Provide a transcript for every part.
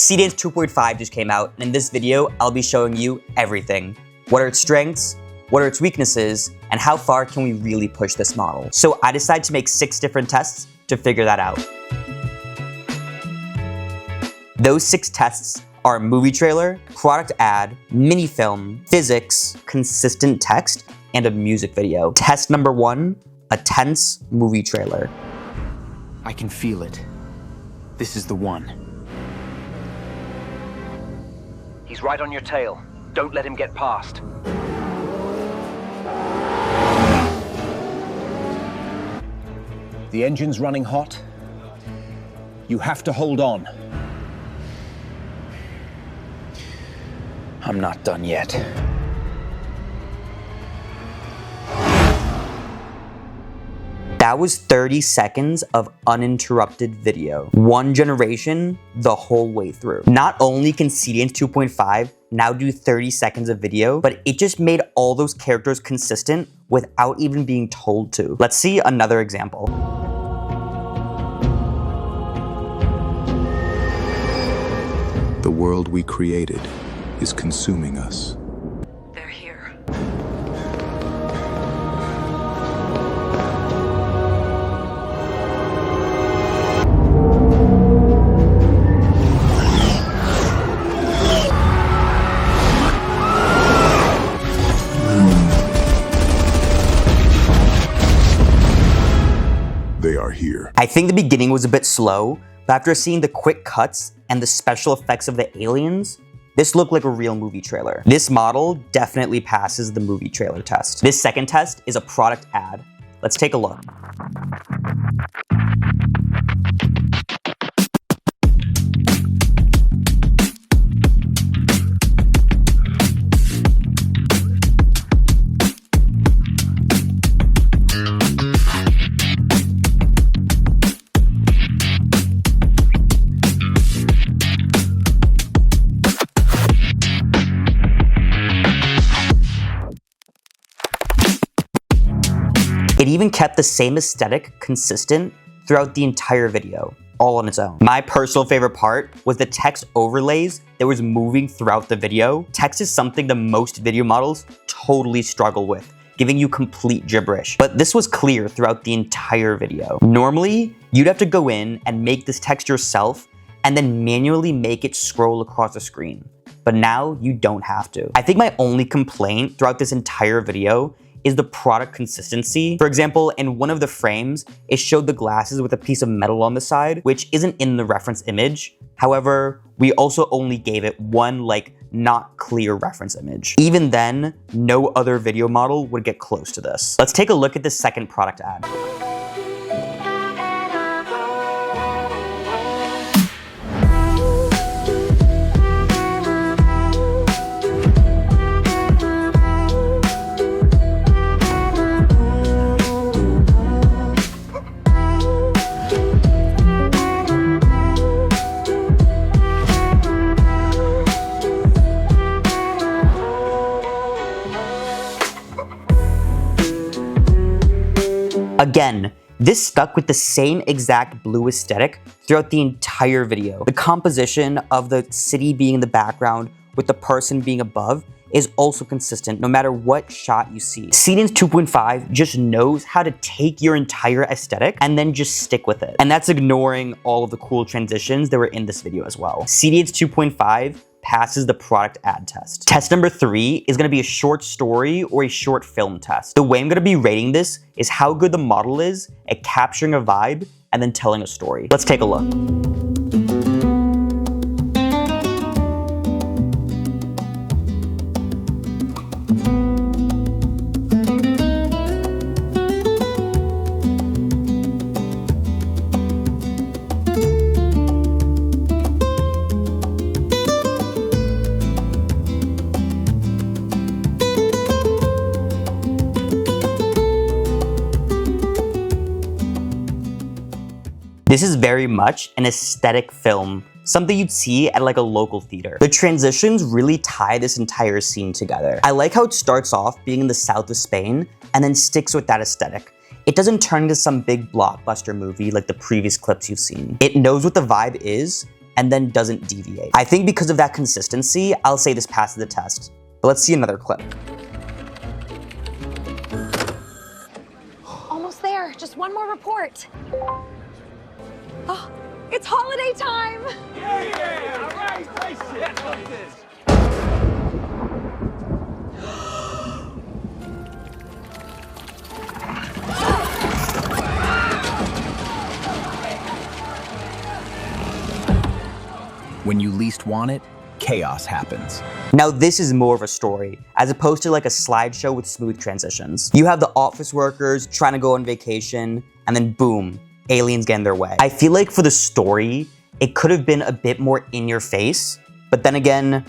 Seedance 2.5 just came out, and in this video, I'll be showing you everything. What are its strengths? What are its weaknesses? And how far can we really push this model? So I decided to make 6 different tests to figure that out. Those 6 tests are movie trailer, product ad, mini film, physics, consistent text, and a music video. Test number 1, a tense movie trailer. I can feel it. This is the one. He's right on your tail. Don't let him get past. The engine's running hot. You have to hold on. I'm not done yet. That was 30 seconds of uninterrupted video. One generation the whole way through. Not only can Seedance 2.5 now do 30 seconds of video, but it just made all those characters consistent without even being told to. Let's see another example. The world we created is consuming us. They're here. They are here. I think the beginning was a bit slow, but after seeing the quick cuts and the special effects of the aliens, this looked like a real movie trailer. This model definitely passes the movie trailer test. This second test is a product ad. Let's take a look. It even kept the same aesthetic consistent throughout the entire video, all on its own. My personal favorite part was the text overlays that was moving throughout the video. Text is something the most video models totally struggle with, giving you complete gibberish. But this was clear throughout the entire video. Normally, you'd have to go in and make this text yourself and then manually make it scroll across the screen. But now you don't have to. I think my only complaint throughout this entire video is the product consistency. For example, in one of the frames, it showed the glasses with a piece of metal on the side, which isn't in the reference image. However, we also only gave it one not clear reference image. Even then, no other video model would get close to this. Let's take a look at the second product ad. Again, this stuck with the same exact blue aesthetic throughout the entire video. The composition of the city being in the background with the person being above is also consistent no matter what shot you see. Seedance 2.5 just knows how to take your entire aesthetic and then just stick with it. And that's ignoring all of the cool transitions that were in this video as well. Seedance 2.5 passes the product ad test. Test number 3 is gonna be a short story or a short film test. The way I'm gonna be rating this is how good the model is at capturing a vibe and then telling a story. Let's take a look. This is very much an aesthetic film, something you'd see at a local theater. The transitions really tie this entire scene together. I like how it starts off being in the south of Spain and then sticks with that aesthetic. It doesn't turn into some big blockbuster movie like the previous clips you've seen. It knows what the vibe is and then doesn't deviate. I think because of that consistency, I'll say this passes the test. But let's see another clip. Almost there, just one more report. Oh, it's holiday time! Yeah, all right, nice shit. What's this? When you least want it, chaos happens. Now this is more of a story, as opposed to like a slideshow with smooth transitions. You have the office workers trying to go on vacation, and then boom, aliens get in their way. I feel like for the story, it could have been a bit more in your face, but then again,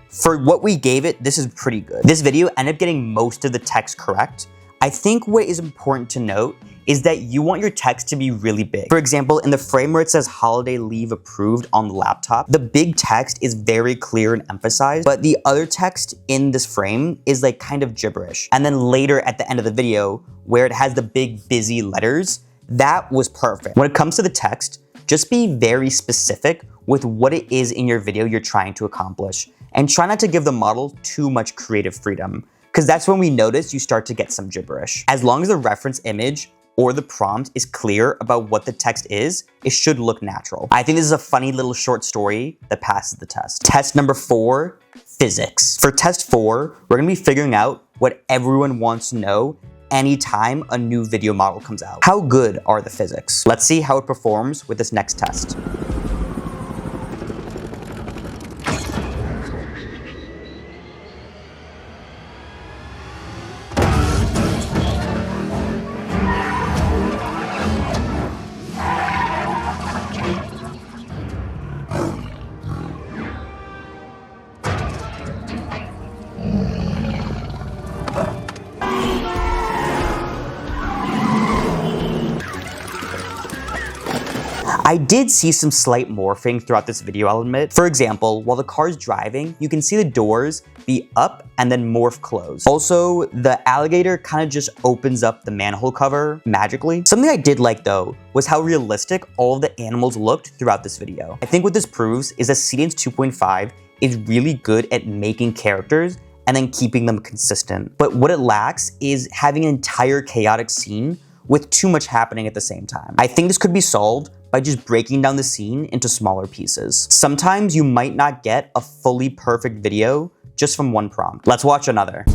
for what we gave it, this is pretty good. This video ended up getting most of the text correct. I think what is important to note is that you want your text to be really big. For example, in the frame where it says holiday leave approved on the laptop, the big text is very clear and emphasized, but the other text in this frame is like kind of gibberish. And then later at the end of the video, where it has the big busy letters, that was perfect. When it comes to the text, just be very specific with what it is in your video you're trying to accomplish, and try not to give the model too much creative freedom, because that's when we notice you start to get some gibberish. As long as the reference image or the prompt is clear about what the text is, it should look natural. I think this is a funny little short story that passes the test. Test number 4, physics. For test 4, we're gonna be figuring out what everyone wants to know anytime a new video model comes out. How good are the physics? Let's see how it performs with this next test. I did see some slight morphing throughout this video, I'll admit. For example, while the car's driving, you can see the doors be up and then morph close. Also, the alligator kind of just opens up the manhole cover magically. Something I did like though was how realistic all of the animals looked throughout this video. I think what this proves is that Seedance 2.5 is really good at making characters and then keeping them consistent. But what it lacks is having an entire chaotic scene with too much happening at the same time. I think this could be solved by just breaking down the scene into smaller pieces. Sometimes you might not get a fully perfect video just from one prompt. Let's watch another.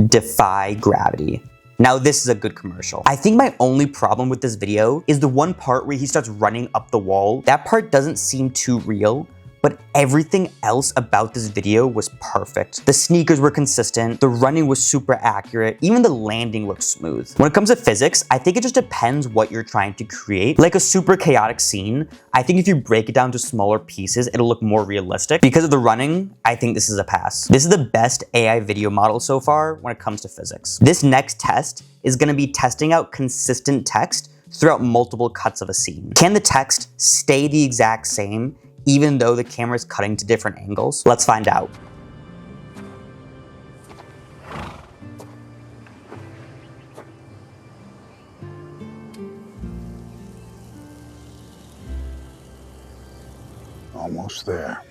Defy gravity. Now this is a good commercial. I think my only problem with this video is the one part where he starts running up the wall. That part doesn't seem too real, but everything else about this video was perfect. The sneakers were consistent, the running was super accurate, even the landing looked smooth. When it comes to physics, I think it just depends what you're trying to create. Like a super chaotic scene, I think if you break it down to smaller pieces, it'll look more realistic. Because of the running, I think this is a pass. This is the best AI video model so far when it comes to physics. This next test is gonna be testing out consistent text throughout multiple cuts of a scene. Can the text stay the exact same even though the camera is cutting to different angles? Let's find out. Almost there.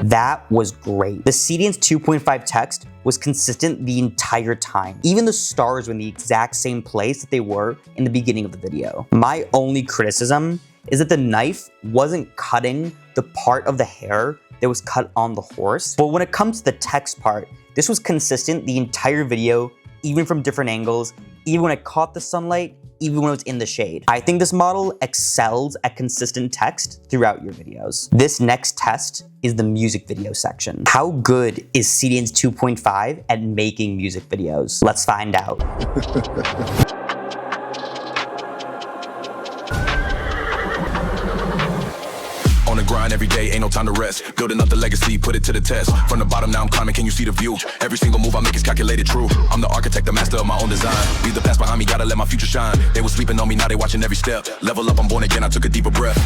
That was great. The Seedance 2.5 text was consistent the entire time. Even the stars were in the exact same place that they were in the beginning of the video. My only criticism is that the knife wasn't cutting the part of the hair that was cut on the horse. But when it comes to the text part, this was consistent the entire video, even from different angles, even when it caught the sunlight, even when it's in the shade. I think this model excels at consistent text throughout your videos. This next test is the music video section. How good is Seedance 2.5 at making music videos? Let's find out. On the grind every day, ain't no time to rest. Building up the legacy, put it to the test. From the bottom, now I'm climbing, can you see the view? Every single move I make is calculated true. I'm the architect, the master of my own design. Leave the past behind me, gotta let my future shine. They were sleeping on me, now they watching every step. Level up, I'm born again, I took a deeper breath.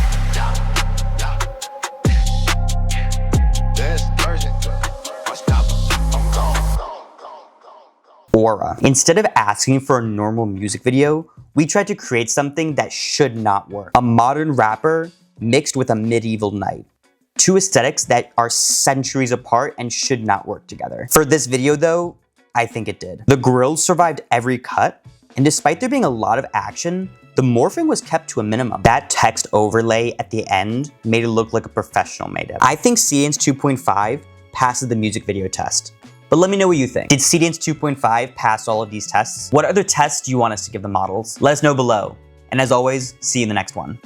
Aura. Instead of asking for a normal music video, we tried to create something that should not work. A modern rapper mixed with a medieval knight. Two aesthetics that are centuries apart and should not work together. For this video though, I think it did. The grills survived every cut, and despite there being a lot of action, the morphing was kept to a minimum. That text overlay at the end made it look like a professional made it. I think Seedance 2.5 passes the music video test. But let me know what you think. Did Seedance 2.5 pass all of these tests? What other tests do you want us to give the models? Let us know below. And as always, see you in the next one.